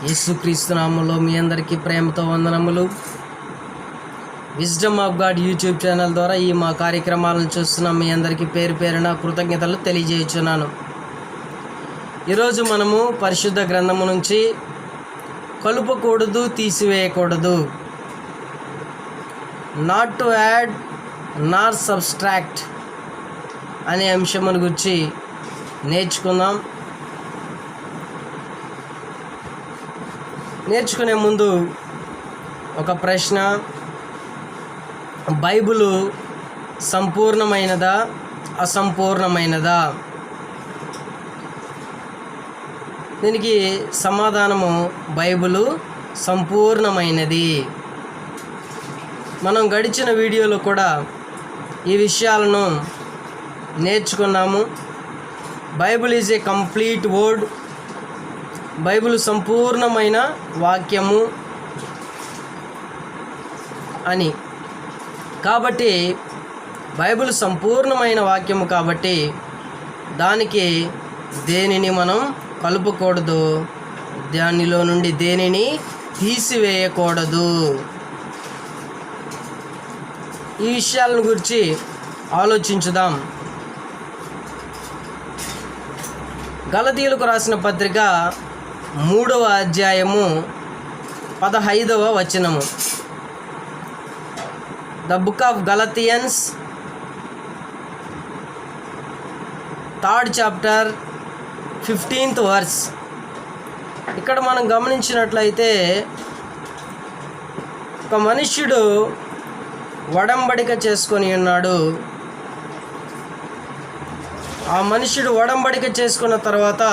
యేసుక్రీస్తు నామములో మీ అందరికీ ప్రేమతో వందనములు. Wisdom of God YouTube channel ద్వారా ఈ మా కార్యక్రమాలను చూస్తున్న మీ అందరికీ పేరు పేరున కృతజ్ఞతలు తెలియజేయుచున్నాను. ఈరోజు మనము పరిశుద్ధ గ్రంథము నుంచి కలుపకూడదు, తీసివేయకూడదు, not to add Nar subtract అనే అంశమును గురించి నేర్చుకుందాం. నేర్చుకునే ముందు ఒక ప్రశ్న: బైబిలు సంపూర్ణమైనదా, అసంపూర్ణమైనదా? దీనికి సమాధానము బైబిలు సంపూర్ణమైనది. మనం గడిచిన వీడియోలో కూడా ఈ విషయాలను నేర్చుకున్నాము. Bible is a complete word. Bible సంపూర్ణమైన వాక్యము అని. కాబట్టి బైబిల్ సంపూర్ణమైన వాక్యము కాబట్టి దానికి దేనిని మనం కలుపకూడదు, దానిలో నుండి దేనిని తీసివేయకూడదు. ఈ విషయాలను గురించి ఆలోచించుదాం. గలతీయులకు రాసిన పత్రిక 3వ అధ్యాయము 15వ వచనము. The book of Galatians 3rd chapter 15th verse. ఇక్కడ మనం గమనించినట్లయితే ఒక మనుష్యుడు ఒడంబడిక చేసుకొని ఉన్నాడు. ఆ మనుష్యుడు ఒడంబడిక చేసుకున్న తర్వాత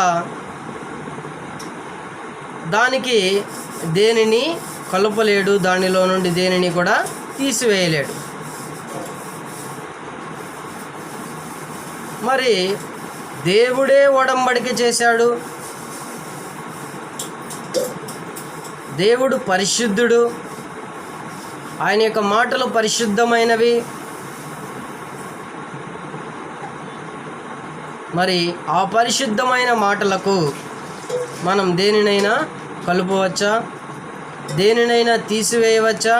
దానికి దేనిని కలపలేడు, దానిలో నుండి దేనిని కూడా తీసివేయలేడు. మరి దేవుడే ఒడంబడిక చేశాడు. దేవుడు పరిశుద్ధుడు, ఆయన యొక్క మాటలు పరిశుద్ధమైనవి. మరి ఆ పరిశుద్ధమైన మాటలకు మనం దేనినైనా కలుపవచ్చా, దేనినైనా తీసివేయవచ్చా?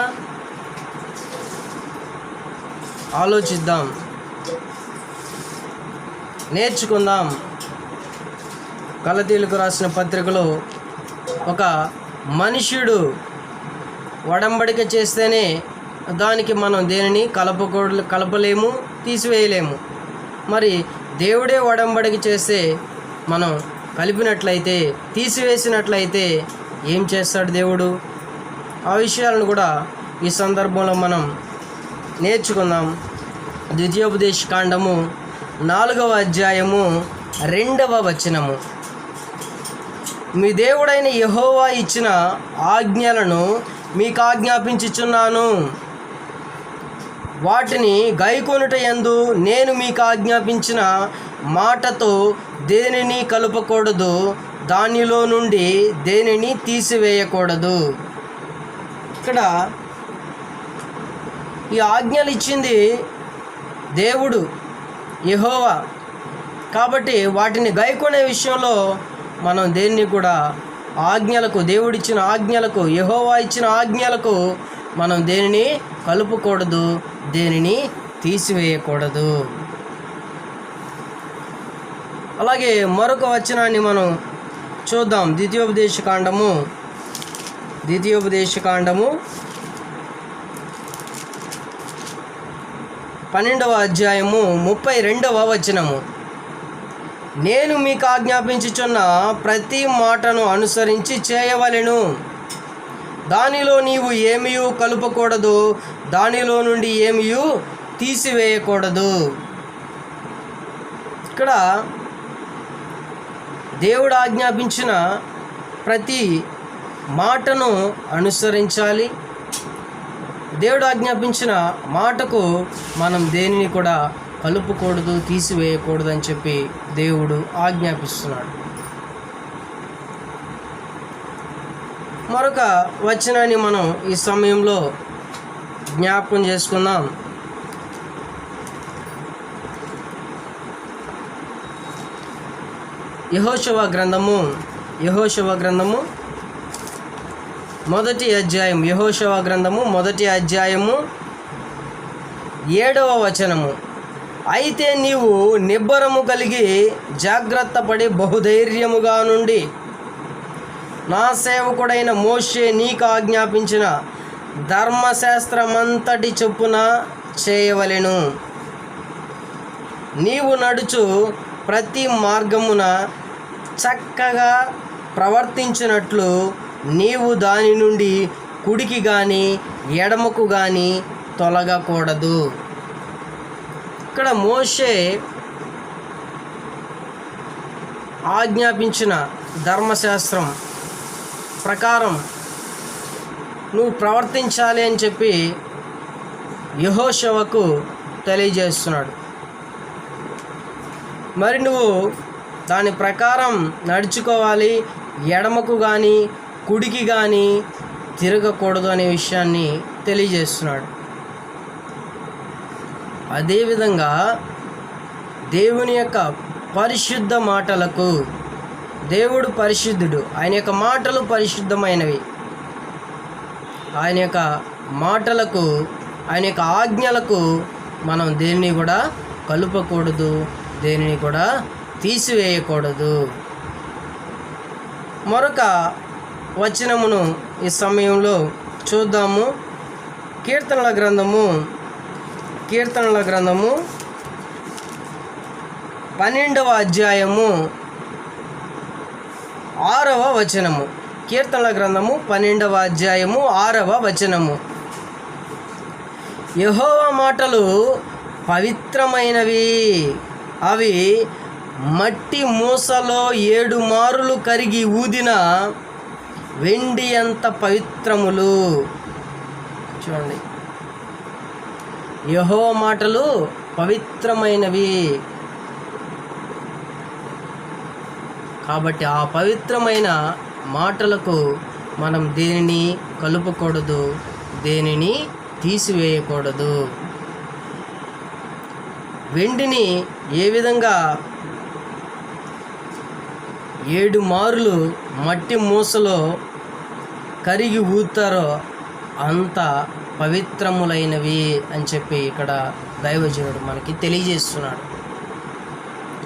ఆలోచిద్దాం, నేర్చుకుందాం. గలతీయులకు రాసిన పత్రికలో ఒక మనుష్యుడు ఒడంబడిక చేస్తేనే దానికి మనం దేనిని కలపలేము, తీసివేయలేము. మరి దేవుడే ఒడంబడిక చేస్తే మనం కలిపినట్లయితే, తీసివేసినట్లయితే ఏం చేస్తాడు దేవుడు? ఆ విషయాలను కూడా ఈ సందర్భంలో మనం నేర్చుకుందాం. ద్వితీయోపదేశ కాండము 4వ అధ్యాయము 2వ వచనము. మీ దేవుడైన యెహోవా ఇచ్చిన ఆజ్ఞలను మీకు ఆజ్ఞాపించుచున్నాను, వాటిని గైకొనుట యందు నేను మీకు ఆజ్ఞాపించిన మాటతో దేనిని కలుపకూడదు, దానిలో నుండి దేనిని తీసివేయకూడదు. ఇక్కడ ఈ ఆజ్ఞలు ఇచ్చింది దేవుడు, యెహోవా. కాబట్టి వాటిని గైకొనే విషయంలో మనం దేన్ని కూడా ఆజ్ఞలకు, దేవుడిచ్చిన ఆజ్ఞలకు, యెహోవా ఇచ్చిన ఆజ్ఞలకు మనం దేనిని కలుపకూడదు, దేనిని తీసివేయకూడదు. అలాగే మరొక వచనాన్ని మనం చూద్దాం. ద్వితీయోపదేశ కాండము 12వ అధ్యాయము 32వ వచనము. నేను మీకు ఆజ్ఞాపించుచున్న ప్రతి మాటను అనుసరించి చేయవలెను, దానిలో నీవు ఏమీయూ కలుపకూడదు, దానిలో నుండి ఏమీయూ తీసివేయకూడదు. ఇక్కడ దేవుడు ఆజ్ఞాపించిన ప్రతి మాటను అనుసరించాలి. దేవుడు ఆజ్ఞాపించిన మాటకు మనం దేనిని కూడా కలుపకూడదు, తీసివేయకూడదు అని చెప్పి దేవుడు ఆజ్ఞాపిస్తున్నాడు. మరొక వచనాన్ని మనం ఈ సమయంలో జ్ఞాపకం చేసుకుందాం. యెహోషువ గ్రంథము మొదటి అధ్యాయం, యెహోషువ గ్రంథము మొదటి అధ్యాయము 7వ వచనము. అయితే నీవు నిబ్బరము కలిగి జాగ్రత్త పడి బహుధైర్యముగా నుండి నా సేవకుడైన మోషే నీకు ఆజ్ఞాపించిన ధర్మశాస్త్రమంతటి చొప్పున చేయవలెను. నీవు నడుచు ప్రతి మార్గమున చక్కగా ప్రవర్తించినట్లు నీవు దాని నుండి కుడికి కానీ ఎడమకు కానీ తొలగకూడదు. ఇక్కడ మోషే ఆజ్ఞాపించిన ధర్మశాస్త్రం ప్రకారం నువ్వు ప్రవర్తించాలి అని చెప్పి యెహోషువకు తెలియజేస్తున్నాడు. మరి నువ్వు దాని ప్రకారం నడుచుకోవాలి, ఎడమకు కానీ కుడికి కానీ తిరగకూడదు అనే విషయాన్ని తెలియజేస్తున్నాడు. అదేవిధంగా దేవుని యొక్క పరిశుద్ధ మాటలకు, దేవుడు పరిశుద్ధుడు, ఆయన యొక్క మాటలు పరిశుద్ధమైనవి. ఆయన యొక్క మాటలకు, ఆయన యొక్క ఆజ్ఞలకు మనం దేనిని కూడా కలుపకూడదు, దేనిని కూడా తీసివేయకూడదు. మరొక వచనమును ఈ సమయంలో చూద్దాము. కీర్తనల గ్రంథము 12వ అధ్యాయము 6వ వచనము. కీర్తనల గ్రంథము 12వ అధ్యాయము 6వ వచనము. యెహోవా మాటలు పవిత్రమైనవి, అవి మట్టి మూసలో 7 మారులు కరిగి ఊదిన వెండి అంత పవిత్రములు. చూడండి, యెహోవా మాటలు పవిత్రమైనవి. కాబట్టి ఆ పవిత్రమైన మాటలకు మనం దేనిని కలుపకూడదు, దేనిని తీసివేయకూడదు. వెండిని ఏ విధంగా 7 మారులు మట్టి మూసలో కరిగి ఊతారో అంత పవిత్రములైనవి అని చెప్పి ఇక్కడ దైవజనుడు మనకి తెలియజేస్తున్నాడు.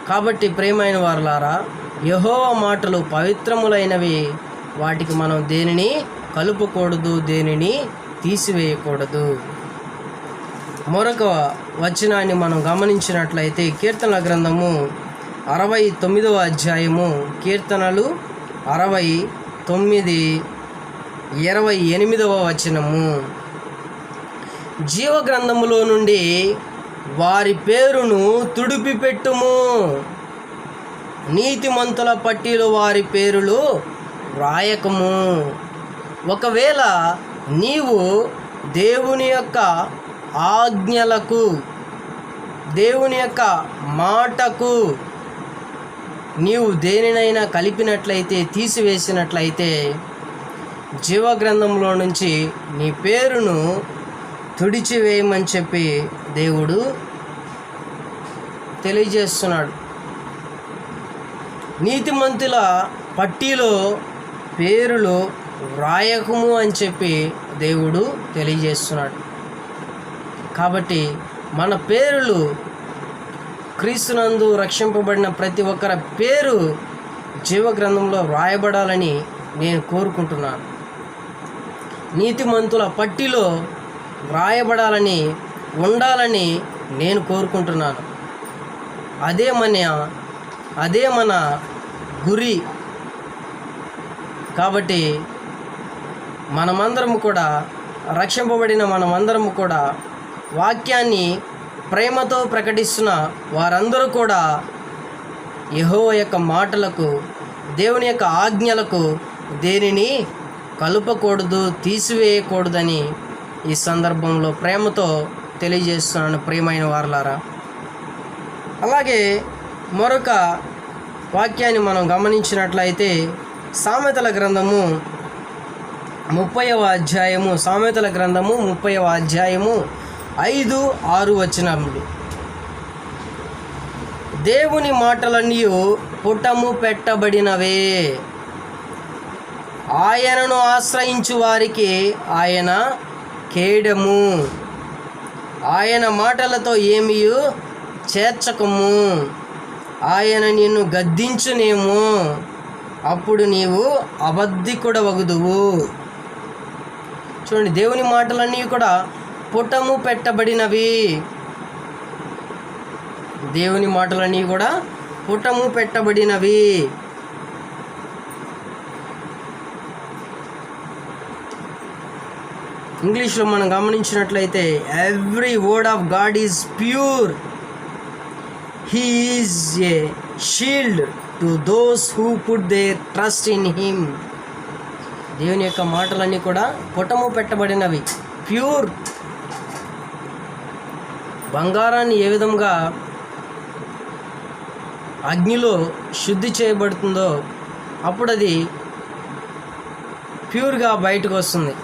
కాబట్టి ప్రియమైన వారలారా, యెహోవా మాటలు పవిత్రములైనవి, వాటికి మనం దేనిని కలుపకూడదు, దేనిని తీసివేయకూడదు. మరొక వచనాన్ని మనం గమనించినట్లయితే కీర్తనల గ్రంథము 69వ అధ్యాయము, కీర్తనలు 69 28వ వచనము. జీవ గ్రంథములో నుండి వారి పేరును తుడిపిపెట్టుము, నీతిమంతుల పట్టీలు వారి పేరులు రాయకము. ఒకవేళ నీవు దేవుని యొక్క ఆజ్ఞలకు, దేవుని యొక్క మాటకు నీవు దేనినైనా కలిపినట్లయితే, తీసివేసినట్లయితే జీవగ్రంథంలో నుంచి నీ పేరును తుడిచివేయమని చెప్పి దేవుడు తెలియజేస్తున్నాడు. నీతిమంతుల పట్టీలో పేరులు వ్రాయకము అని చెప్పి దేవుడు తెలియజేస్తున్నాడు. కాబట్టి మన పేరులు, క్రీస్తునందు రక్షింపబడిన ప్రతి ఒక్కరి పేరు జీవగ్రంథంలో వ్రాయబడాలని నేను కోరుకుంటున్నాను. నీతిమంతుల పట్టిలో వ్రాయబడాలని, ఉండాలని నేను కోరుకుంటున్నాను. అదే మన గురి. కాబట్టి మనమందరము కూడా, రక్షింపబడిన మనమందరము కూడా వాక్యాన్ని ప్రేమతో ప్రకటిస్తున్న వారందరూ కూడా యెహోవా యొక్క మాటలకు, దేవుని యొక్క ఆజ్ఞలకు దేనిని కలుపకూడదు, తీసివేయకూడదని ఈ సందర్భంలో ప్రేమతో తెలియజేస్తున్నాను ప్రియమైన వారలారా. అలాగే మరొక వాక్యాన్ని మనం గమనించినట్లయితే సామెతల గ్రంథము 30వ అధ్యాయము, సామెతల గ్రంథము 30వ అధ్యాయము 5-6 వచనములు. దేవుని మాటలన్నీ పుటము పెట్టబడినవే, ఆయనను ఆశ్రయించు వారికి ఆయన కేడము. ఆయన మాటలతో ఏమీ చేర్చకము. ఆయన నిన్ను గద్దించునేమో, అప్పుడు నీవు అబద్ధికుడవగుదువు. చూడండి, దేవుని మాటలన్నీ కూడా పుటము పెట్టబడినవి. దేవుని మాటలన్నీ కూడా పుటము పెట్టబడినవి. ఇంగ్లీష్లో మనం గమనించినట్లయితే every word of God is pure. He is a shield to those who put their trust in him. దేవుని యొక్క మాటలన్నీ కూడా పుటము పెట్టబడినవి, ప్యూర్. బంగారాన్ని ఏ విధంగా అగ్నిలో శుద్ధి చేయబడుతుందో అప్పుడు అది ప్యూర్గా బయటకు వస్తుంది.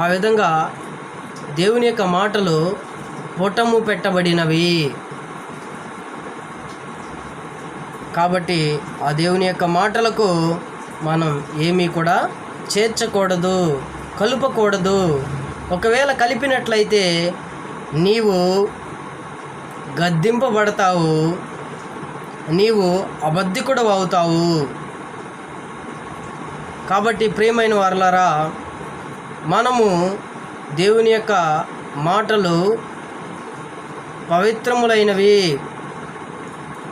ఆ విధంగా దేవుని యొక్క మాటలు పుటము పెట్టబడినవి. కాబట్టి ఆ దేవుని యొక్క మాటలకు మనం ఏమీ కూడా చేర్చకూడదు, కలుపకూడదు. ఒకవేళ కలిపినట్లయితే నీవు గద్దింపబడతావు, నీవు అబద్ధికుడు అవుతావు. కాబట్టి ప్రియమైన వారలారా, మనము దేవుని యొక్క మాటలు పవిత్రములైనవి,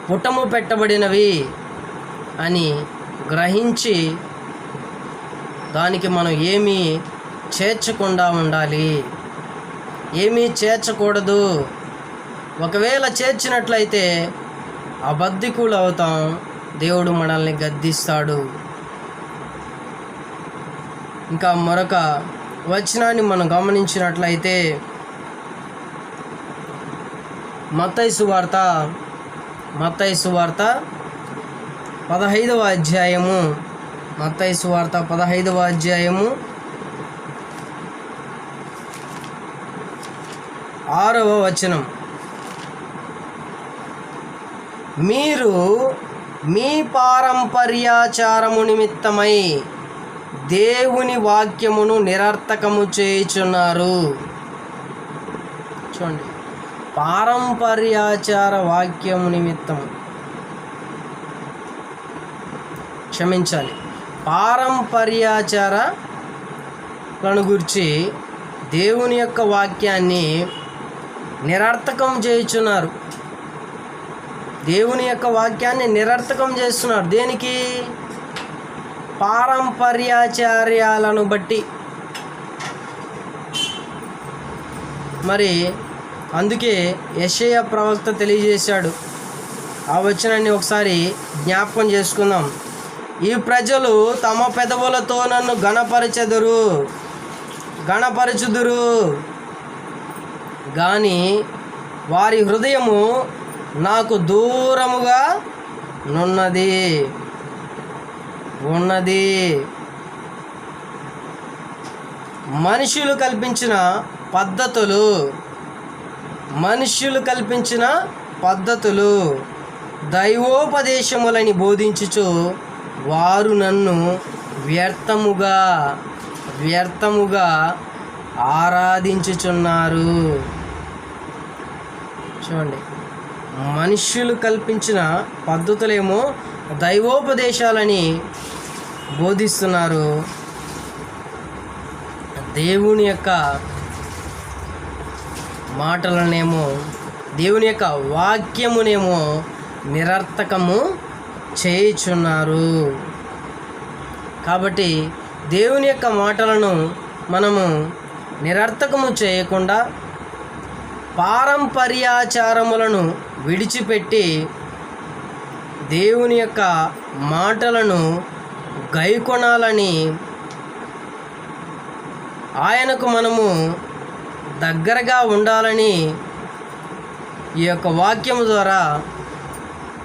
పుటము పెట్టబడినవి అని గ్రహించి దానికి మనం ఏమీ చేర్చకుండా ఉండాలి, ఏమీ చేర్చకూడదు. ఒకవేళ చేర్చినట్లయితే అబద్ధికులు అవుతాం, దేవుడు మనల్ని గద్దిస్తాడు. ఇంకా మరొక వచనాన్ని మనం గమనించినట్లయితే మత్తయి సువార్త 15వ అధ్యాయము, మత్తయి సువార్త 15వ అధ్యాయము 6వ వచనం. మీరు మీ పారంపర్యాచారము నిమిత్తమై దేవుని వాక్యమును నిరర్థకము చేయుచున్నారు. చూడండి, పారంపర్యాచార వాక్యము నిమిత్తము, క్షమించాలి, పారంపర్యాచారాలను గురించి దేవుని యొక్క వాక్యాన్ని నిరర్థకం చేయుచున్నారు. దేవుని యొక్క వాక్యాన్ని నిరర్థకం చేస్తున్నారు. దేనికి? పారంపర్యాచార్యాలను బట్టి. మరి అందుకే యెషయా ప్రవక్త తెలియజేశాడు. ఆ వచనాన్ని ఒకసారి జ్ఞాపకం చేసుకుందాం. ఈ ప్రజలు తమ పెదవులతో నన్ను గణపరచుదురు కానీ వారి హృదయము నాకు దూరముగా ఉన్నది. మనుషులు కల్పించిన పద్ధతులు దైవోపదేశములని బోధించుచు వారు నన్ను వ్యర్థముగా ఆరాధించుచున్నారు. చూడండి, మనుష్యులు కల్పించిన పద్ధతులేమో దైవోపదేశాలని బోధిస్తున్నారు, దేవుని యొక్క మాటలనేమో, దేవుని యొక్క వాక్యమునేమో నిరర్థకము చేయుచున్నారు. కాబట్టి దేవుని యొక్క మాటలను మనము నిరర్థకము చేయకుండా పారంపర్యాచారములను విడిచిపెట్టి దేవుని యొక్క మాటలను గైకొనాలని, ఆయనకు మనము దగ్గరగా ఉండాలని ఈ యొక్క వాక్యము ద్వారా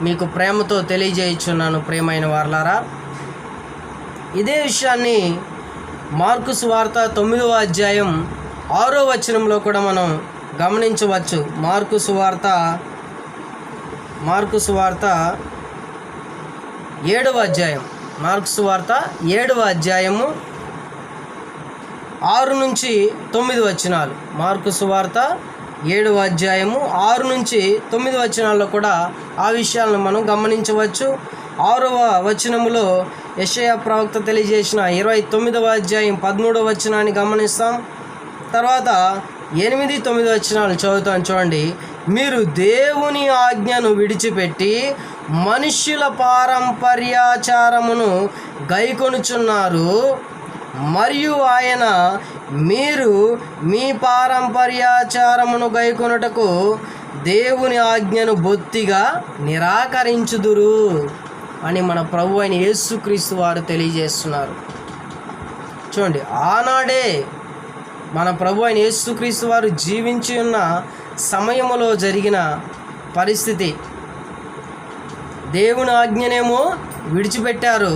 మీకు ప్రేమతో తెలియజేయుచున్నాను. ప్రియమైన వారలారా, ఇదే విషయాన్ని మార్కు సువార్త 9వ అధ్యాయం 6వ వచనంలో కూడా మనం గమనించవచ్చు. మార్కు సువార్త 7వ అధ్యాయం మార్కు సువార్త 7వ అధ్యాయము 6 నుంచి 9 వచనాలు. మార్కు సువార్త 7వ అధ్యాయము 6 నుంచి 9 వచనాల్లో కూడా ఆ విషయాలను మనం గమనించవచ్చు. 6వ వచనములో యెషయా ప్రవక్త తెలియజేసిన 29వ అధ్యాయం 13వ వచనాన్ని గమనిస్తాం. తర్వాత 8, 9 వచనాలు చదువుతాను చూడండి. మీరు దేవుని ఆజ్ఞను విడిచిపెట్టి మనుష్యుల పారంపర్యాచారమును గైకొనుచున్నారు, మరియు ఆయన మీరు మీ పారంపర్యాచారమును గైకొనుటకు దేవుని ఆజ్ఞను బొత్తిగా నిరాకరించుదురు అని మన ప్రభు అయిన యేసుక్రీస్తు వారు తెలియజేస్తున్నారు. చూడండి, ఆనాడే మన ప్రభు అయిన యేసుక్రీస్తు వారు జీవించి ఉన్న సమయంలో జరిగిన పరిస్థితి. దేవుని ఆజ్ఞనేమో విడిచిపెట్టారు,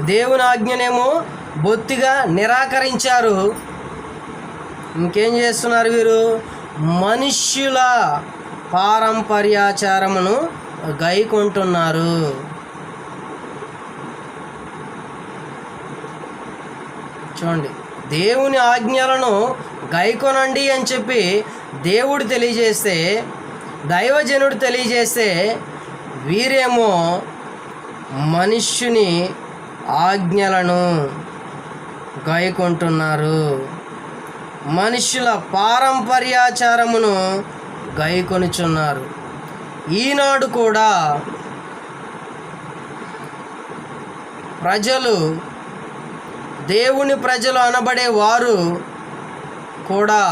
దేవుని ఆజ్ఞనేమో బొత్తిగా నిరాకరించారు. ఇంకేం చేస్తున్నారు వీరు? మనుష్యుల పారంపర్యాచారమును గైకొంటున్నారు. చూడండి, దేవుని ఆజ్ఞలను గైకొనండి అని చెప్పి దేవుడు తెలియజేస్తే, దైవజనుడు తెలియజేస్తే, వీరేమో మనుష్యుని ఆజ్ఞలను గైకొంటున్నారు, మనుష్యుల పారంపర్యాచారమును గైకొనుచున్నారు. ఈనాడు కూడా ప్రజలు, దేవుని ప్రజలు అనబడే వారు కూడా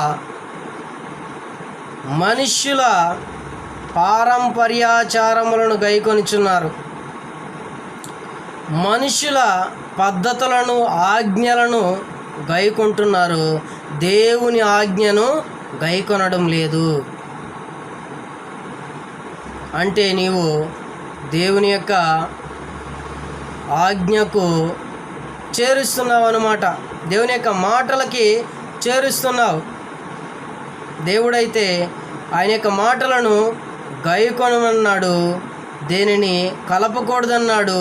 మనుష్యుల పారంపర్యాచారములను గైకొనుచున్నారు, మనుష్యుల పద్ధతులను, ఆజ్ఞలను గైకొంటున్నారు, దేవుని ఆజ్ఞను గైకొనడం లేదు. అంటే నీవు దేవుని యొక్క ఆజ్ఞకు చేరుస్తున్నావు అన్నమాట, దేవుని యొక్క మాటలకి చేరుస్తున్నావు. దేవుడైతే ఆయన యొక్క మాటలను గైకొనమన్నాడు, దేనిని కలపకూడదన్నాడు,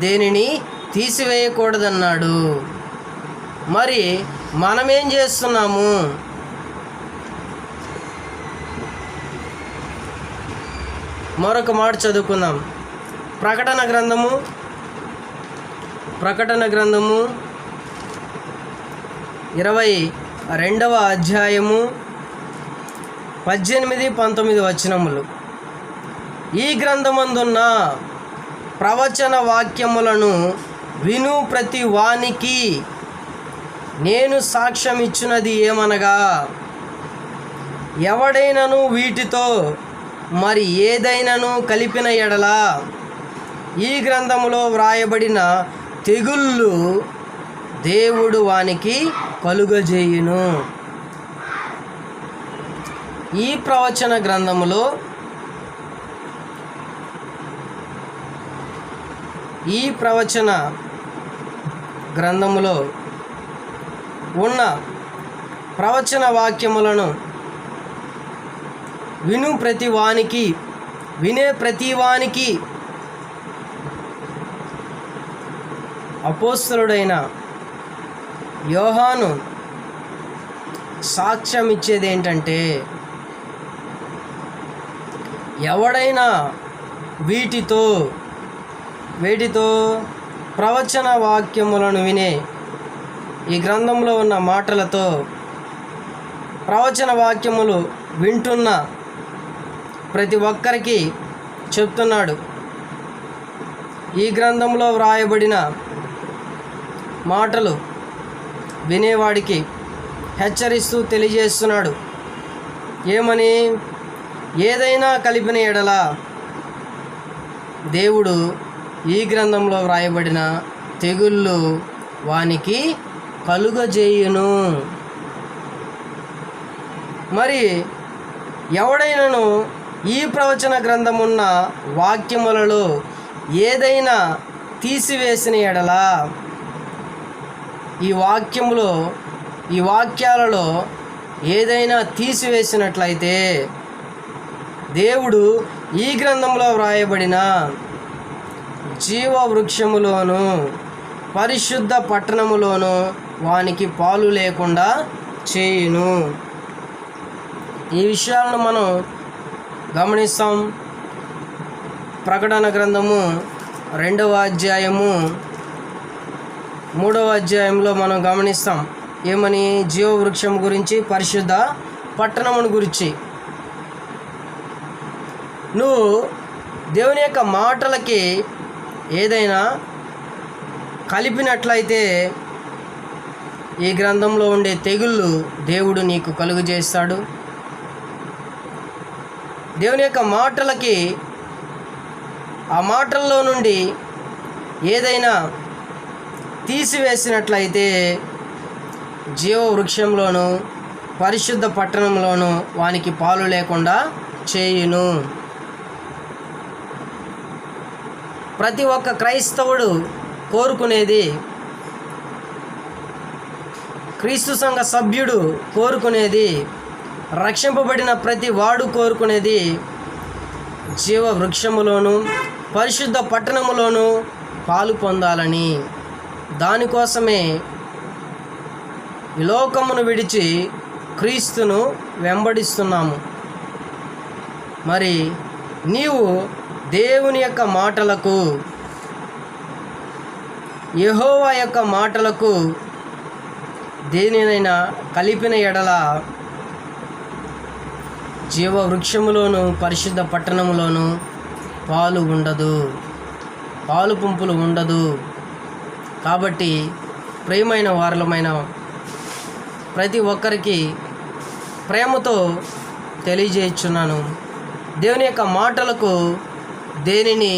దేనిని తీసివేయకూడదన్నాడు. మరి మనమేం చేస్తున్నాము? మరొక మాట చదువుకుందాం. ప్రకటన గ్రంథము 22వ అధ్యాయము 18, 19 వచనములు. ఈ గ్రంథమందున్న ప్రవచన వాక్యములను విను ప్రతి వానికి నేను సాక్ష్యం ఇచ్చినది ఏమనగా, ఎవడైనను వీటితో మరి ఏదైనాను కలిపిన ఎడల ఈ గ్రంథములో వ్రాయబడిన తెగుళ్ళు దేవుడు వానికి కలుగజేయును. ఈ ప్రవచన గ్రంథములో ఉన్న ప్రవచన వాక్యములను వినే ప్రతివానికి అపోస్తలుడైన యోహాను సాక్ష్యం ఇచ్చేది ఏంటంటే, ఎవడైనా వీటితో ప్రవచన వాక్యములను వినే, ఈ గ్రంథంలో ఉన్న మాటలతో ప్రవచన వాక్యములు వింటున్న ప్రతి ఒక్కరికి చెప్తున్నాడు. ఈ గ్రంథంలో వ్రాయబడిన మాటలు వినేవాడికి హెచ్చరిస్తూ తెలియజేస్తున్నాడు. ఏమని? ఏదైనా కలిపిన ఎడల దేవుడు ఈ గ్రంథంలో వ్రాయబడిన తెగుళ్ళు వానికి కలుగజేయును. మరి ఎవడైనాను ఈ ప్రవచన గ్రంథమున్న వాక్యములలో ఏదైనా తీసివేసిన ఎడల, ఈ వాక్యాలలో ఏదైనా తీసివేసినట్లయితే దేవుడు ఈ గ్రంథంలో వ్రాయబడిన జీవ వృక్షములోను పరిశుద్ధ పట్టణములోను వానికి పాలు లేకుండా చేయును. ఈ విషయాలను మనం గమనిస్తాం. ప్రకటన గ్రంథము 2వ అధ్యాయము 3వ అధ్యాయంలో మనం గమనిస్తాం. ఏమని? జీవవృక్షం గురించి, పరిశుద్ధ పట్టణమును గురించి. నువ్వు దేవుని యొక్క మాటలకి ఏదైనా కలిపినట్లయితే ఈ గ్రంథంలో ఉండే తెగుళ్ళు దేవుడు నీకు కలుగు చేస్తాడు. దేవుని యొక్క మాటలకి, ఆ మాటల్లో నుండి ఏదైనా తీసివేసినట్లయితే జీవవృక్షంలోను పరిశుద్ధ పట్టణంలోను వానికి పాలు లేకుండా చేయును. ప్రతి ఒక్క క్రైస్తవుడు కోరుకునేది, క్రీస్తు సంఘ సభ్యుడు కోరుకునేది, రక్షింపబడిన ప్రతి వాడు కోరుకునేది జీవ వృక్షములోను పరిశుద్ధ పట్టణములోను పాలు పొందాలని. దానికోసమే ఈ లోకమును విడిచి క్రీస్తును వెంబడిస్తున్నాము. మరి నీవు దేవుని యొక్క మాటలకు, యెహోవా యొక్క మాటలకు దేనినైనా కలిపిన ఎడల జీవ వృక్షములోను పరిశుద్ధ పట్టణములోను పాలు ఉండదు, పాలు పుంపులు ఉండదు. కాబట్టి ప్రియమైన వారలమైన ప్రతి ఒక్కరికి ప్రేమతో తెలియజేయుచున్నాను, దేవుని యొక్క మాటలకు దేనిని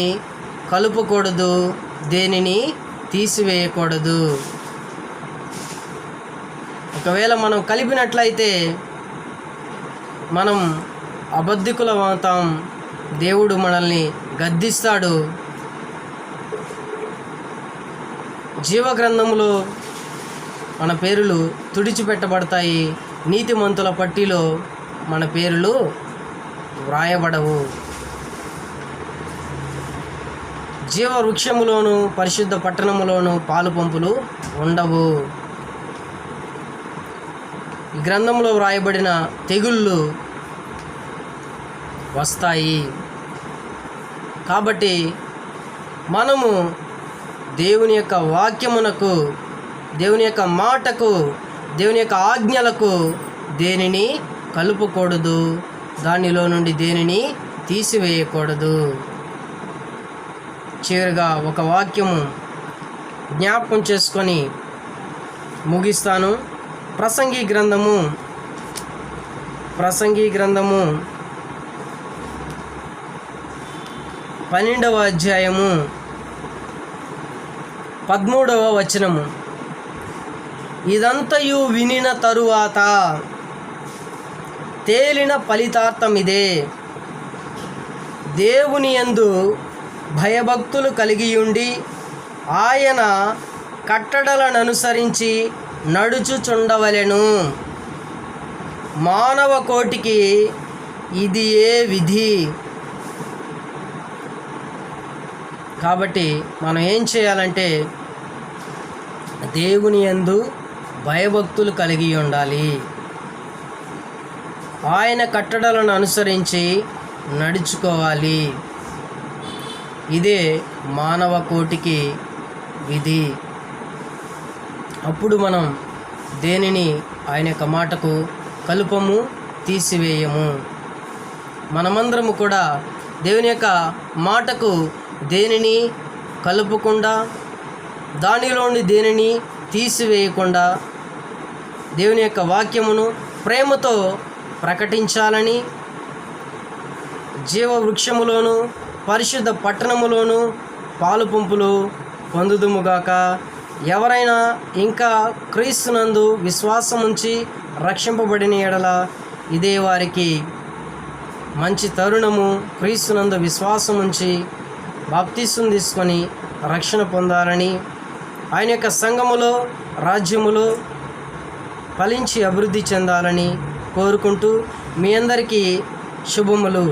కలుపకూడదు, దేనిని తీసివేయకూడదు. ఒకవేళ మనం కలిపినట్లయితే మనం అబద్ధికులం అవుతాం. దేవుడు మనల్ని గద్దిస్తాడు. జీవగ్రంథములో మన పేర్లు తుడిచిపెట్టబడతాయి, నీతిమంతుల పట్టిలో మన పేర్లు వ్రాయబడవు. జీవ వృక్షములోను పరిశుద్ధ పట్టణములోను పాలు పంపులు ఉండవు. ఈ గ్రంథంలో వ్రాయబడిన తెగుళ్ళు వస్తాయి. కాబట్టి మనము దేవుని యొక్క వాక్యమునకు, దేవుని యొక్క మాటకు, దేవుని యొక్క ఆజ్ఞలకు దేనిని కలుపకూడదు, దానిలో నుండి దేనిని తీసివేయకూడదు. చివరిగా ఒక వాక్యము జ్ఞాపకం చేసుకొని ముగిస్తాను. ప్రసంగి గ్రంథము 12వ అధ్యాయము 13వ వచనము. ఇదంతయు వినిన తరువాత తేలిన ఫలితార్థమిదే, దేవుని యందు భయభక్తులు కలిగియుండి ఆయన కట్టడలను అనుసరించి నడుచుచుండవలెను. మానవ కోటికి ఇది ఏ విధి. కాబట్టి మనం ఏం చేయాలంటే దేవుని యందు భయభక్తులు కలిగి ఉండాలి, ఆయన కట్టడలను అనుసరించి నడుచుకోవాలి. ఇదే మానవ కోటికి విధి. అప్పుడు మనం దేనిని ఆయన యొక్క మాటకు కలుపము, తీసివేయము. మనమందరము కూడా దేవుని యొక్క మాటకు దేనిని కలుపకుండా, దానిలోని దేనిని తీసివేయకుండా దేవుని యొక్క వాక్యమును ప్రేమతో ప్రకటించాలని, జీవ వృక్షములోను పరిశుద్ధ పట్టణములోను పాలు పంపులు పొందుదుముగాక. ఎవరైనా ఇంకా క్రీస్తునందు విశ్వాసముంచి రక్షింపబడిన ఎడల ఇదే వారికి మంచి తరుణము. క్రీస్తునందు విశ్వాసముంచి బాప్తిస్మం తీసుకొని రక్షణ పొందాలని, ఆయన యొక్క సంఘములో రాజ్యములో ఫలించి అభివృద్ధి చెందాలని కోరుకుంటూ మీ అందరికీ శుభములు.